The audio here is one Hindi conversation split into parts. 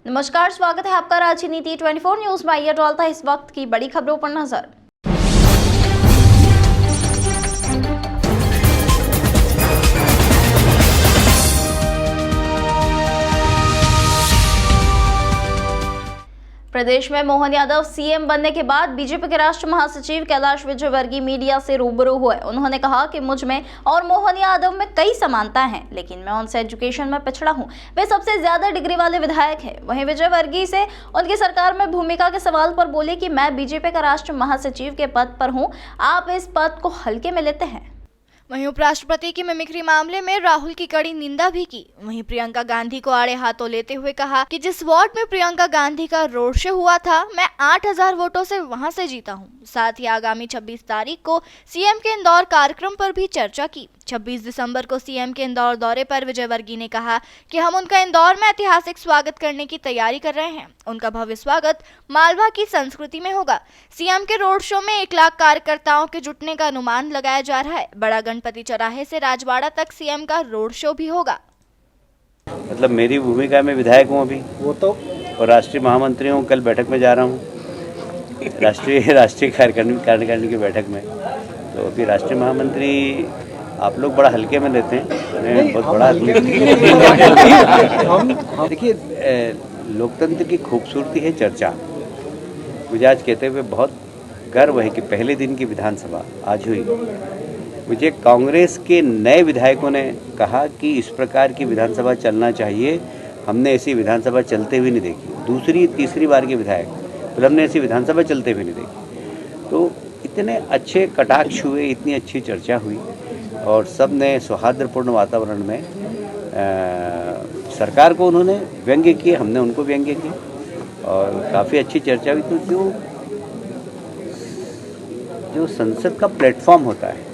नमस्कार, स्वागत है आपका राजनीति 24 न्यूज में। आइए डालता है इस वक्त की बड़ी खबरों पर नजर। प्रदेश में मोहन यादव सीएम बनने के बाद बीजेपी के राष्ट्रीय महासचिव कैलाश विजयवर्गीय मीडिया से रूबरू हुए। उन्होंने कहा कि मुझ में और मोहन यादव में कई समानताएं हैं, लेकिन मैं उनसे एजुकेशन में पिछड़ा हूं। वे सबसे ज्यादा डिग्री वाले विधायक हैं। वहीं विजयवर्गीय से उनकी सरकार में भूमिका के सवाल पर बोले कि मैं बीजेपी का राष्ट्रीय महासचिव के पद पर हूं, आप इस पद को हल्के में लेते हैं। वहीं उपराष्ट्रपति की मिमिक्री मामले में राहुल की कड़ी निंदा भी की। वहीं प्रियंका गांधी को आड़े हाथों लेते हुए कहा कि जिस वार्ड में प्रियंका गांधी का रोड शो हुआ था, मैं 8000 वोटों से वहां से जीता हूं। साथ ही आगामी 26 तारीख को सीएम के इंदौर कार्यक्रम पर भी चर्चा की। 26 दिसंबर को सीएम के इंदौर दौरे पर विजयवर्गीय ने कहा कि हम उनका इंदौर में ऐतिहासिक स्वागत करने की तैयारी कर रहे हैं। उनका भव्य स्वागत मालवा की संस्कृति में होगा। सीएम के रोड शो में 1 लाख कार्यकर्ताओं के जुटने का अनुमान लगाया जा रहा है। बड़ा गणपति चौराहे से राजवाड़ा तक सीएम का रोड शो भी होगा। मतलब मेरी भूमिका में विधायक हूँ अभी, वो तो, और राष्ट्रीय महामंत्री हूँ। कल बैठक में जा रहा हूँ, राष्ट्रीय कार्यकारिणी की बैठक में। तो अभी राष्ट्रीय महामंत्री आप लोग बड़ा हल्के में लेते हैं, मैं बहुत बड़ा देखिए, लोकतंत्र की खूबसूरती है चर्चा। मुझे आज कहते हुए बहुत गर्व है कि पहले दिन की विधानसभा आज हुई। मुझे कांग्रेस के नए विधायकों ने कहा कि इस प्रकार की विधानसभा चलना चाहिए। हमने ऐसी विधानसभा चलते हुए नहीं देखी। दूसरी तीसरी बार के विधायक, फिर हमने ऐसी विधानसभा चलते हुए नहीं देखी। तो इतने अच्छे कटाक्ष हुए, इतनी अच्छी चर्चा हुई और सब ने सौहार्दपूर्ण वातावरण में सरकार को उन्होंने व्यंग्य किए, हमने उनको व्यंग्य किए और काफ़ी अच्छी चर्चा हुई। तो जो संसद का प्लेटफॉर्म होता है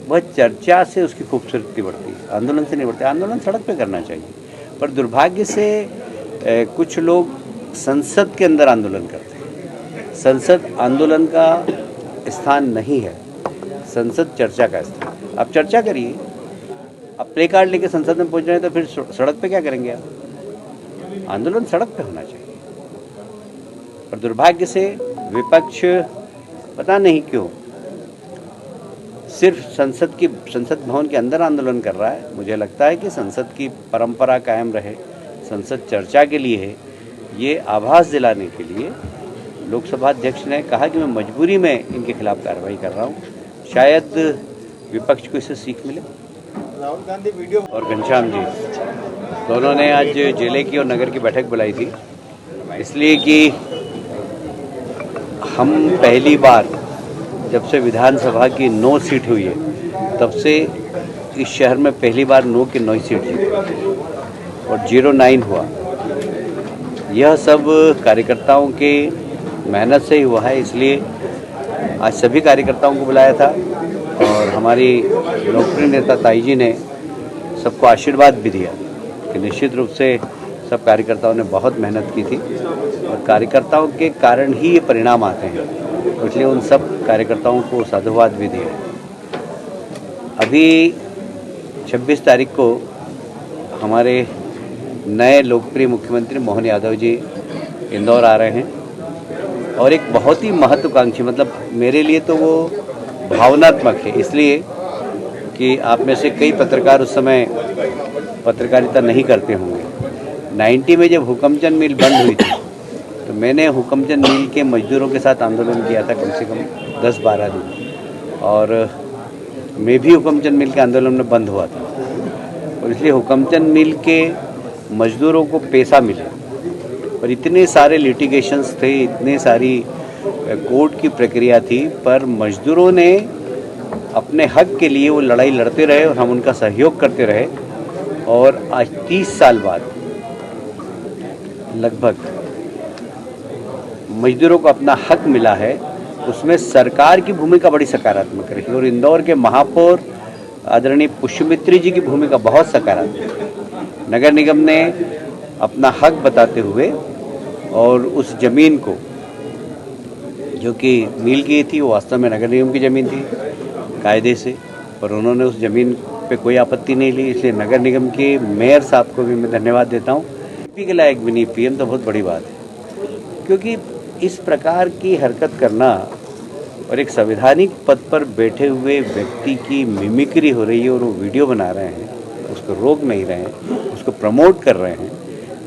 वह चर्चा से उसकी खूबसूरती बढ़ती है, आंदोलन से नहीं बढ़ती। आंदोलन सड़क पे करना चाहिए, पर दुर्भाग्य से कुछ लोग संसद के अंदर आंदोलन करते हैं। संसद आंदोलन का स्थान नहीं है, संसद चर्चा का स्थान। आप चर्चा करिए। अब प्ले कार्ड लेके संसद में पहुंच रहे हैं तो फिर सड़क पे क्या करेंगे आप? आंदोलन सड़क पे होना चाहिए। पर दुर्भाग्य से विपक्ष पता नहीं क्यों सिर्फ संसद भवन के अंदर आंदोलन कर रहा है। मुझे लगता है कि संसद की परंपरा कायम रहे, संसद चर्चा के लिए है। ये आभास दिलाने के लिए लोकसभा अध्यक्ष ने कहा कि मैं मजबूरी में इनके खिलाफ कार्रवाई कर रहा हूँ। शायद विपक्ष को इससे सीख मिले। राहुल गांधी वीडियो और घनश्याम जी दोनों ने आज जिले की और नगर की बैठक बुलाई थी, इसलिए कि हम पहली बार जब से विधानसभा की 9 सीट हुई है तब से इस शहर में पहली बार 9 की 9 सीट जीती और 09 हुआ। यह सब कार्यकर्ताओं के मेहनत से ही हुआ है। इसलिए आज सभी कार्यकर्ताओं को बुलाया था और हमारी लोकप्रिय नेता ताई जी ने सबको आशीर्वाद भी दिया कि निश्चित रूप से सब कार्यकर्ताओं ने बहुत मेहनत की थी और कार्यकर्ताओं के कारण ही ये परिणाम आते हैं। इसलिए उन सब कार्यकर्ताओं को साधुवाद भी दिया। अभी 26 तारीख को हमारे नए लोकप्रिय मुख्यमंत्री मोहन यादव जी इंदौर आ रहे हैं और एक बहुत ही महत्वाकांक्षी, मतलब मेरे लिए तो वो भावनात्मक है, इसलिए कि आप में से कई पत्रकार उस समय पत्रकारिता नहीं करते होंगे। 90 में जब हुकमचंद मिल बंद हुई थी तो मैंने हुकमचंद मिल के मजदूरों के साथ आंदोलन किया था कम से कम 10-12 दिन, और मैं भी हुकमचंद मिल के आंदोलन में बंद हुआ था। और इसलिए हुकमचंद मिल के मजदूरों को पैसा मिले और इतने सारे लिटिगेशंस थे, इतने सारी कोर्ट की प्रक्रिया थी, पर मजदूरों ने अपने हक के लिए वो लड़ाई लड़ते रहे और हम उनका सहयोग करते रहे। और आज 30 साल बाद लगभग मजदूरों को अपना हक मिला है। उसमें सरकार की भूमिका बड़ी सकारात्मक रही और इंदौर के महापौर आदरणीय पुष्यमित्री जी की भूमिका बहुत सकारात्मक। नगर निगम ने अपना हक बताते हुए और उस जमीन को जो कि मिल की थी वो वास्तव में नगर निगम की ज़मीन थी कायदे से, और उन्होंने उस ज़मीन पे कोई आपत्ति नहीं ली। इसलिए नगर निगम के मेयर साहब को भी मैं धन्यवाद देता हूँ एमपी के लायक भी नहीं, पीएम तो बहुत बड़ी बात है। क्योंकि इस प्रकार की हरकत करना और एक संवैधानिक पद पर बैठे हुए व्यक्ति की मिमिक्री हो रही है और वो वीडियो बना रहे हैं, उसको रोक नहीं रहे हैं, उसको प्रमोट कर रहे हैं,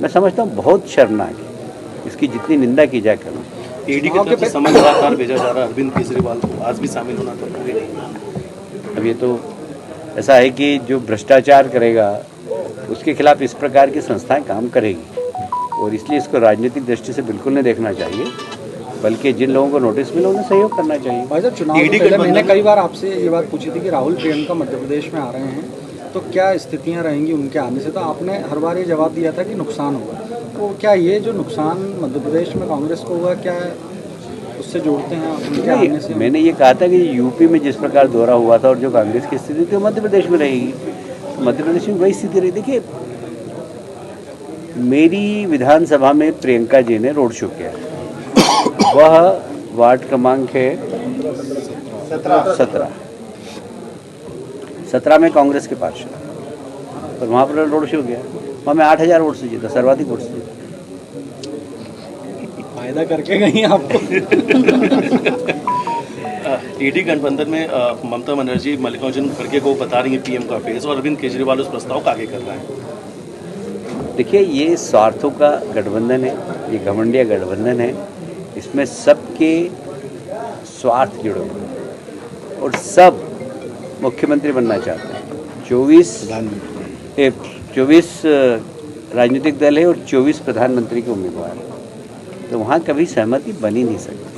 मैं समझता हूँ बहुत शर्मनाक है। इसकी जितनी निंदा की जाए करूँ। ईडी की तरफ से समन लगातार भेजा जा रहा है अरविंद केजरीवाल को, आज भी शामिल होना तो कोई नहीं। अब ये तो ऐसा है कि जो भ्रष्टाचार करेगा उसके खिलाफ इस प्रकार की संस्थाएं काम करेगी, और इसलिए इसको राजनीतिक दृष्टि से बिल्कुल नहीं देखना चाहिए, बल्कि जिन लोगों को नोटिस मिला उन्हें सहयोग करना चाहिए। भाई साहब, चुनाव से पहले मैंने कई बार आपसे ये बात पूछी थी कि राहुल प्रियंका मध्य प्रदेश में आ रहे हैं तो क्या स्थितियां रहेंगी उनके आने से, तो आपने हर बार ये जवाब दिया था कि नुकसान होगा। तो क्या ये जो नुकसान मध्य प्रदेश में कांग्रेस को हुआ, क्या उससे जोड़ते हैं उनके आने से? मैंने ये कहा था कि यूपी में जिस प्रकार दौरा हुआ था और जो कांग्रेस की स्थिति थी मध्य प्रदेश में रहेगी, मध्य प्रदेश में वही स्थिति रही। देखिए, मेरी विधानसभा में प्रियंका जी ने रोड शो किया, वह वार्ड क्रमांक है 17 में कांग्रेस के पार्षद, और वहाँ पर रोड शो किया, वहाँ मैं 8000 वोट से जीता, सर्वाधिक वोट से जीता। फायदा करके गई आपको। ईडी गठबंधन में ममता बनर्जी मल्लिकार्जुन खड़गे को बता रही है पीएम का फेस, और अरविंद केजरीवाल उस प्रस्ताव को आगे कर रहा है। देखिए, ये स्वार्थों का गठबंधन है, ये घमंडिया गठबंधन है, इसमें सबके स्वार्थ जुड़े हुए हैं और सब मुख्यमंत्री बनना चाहते हैं। 24 राजनीतिक दल है और 24 प्रधानमंत्री के उम्मीदवार हैं, तो वहाँ कभी सहमति बन ही नहीं सकती।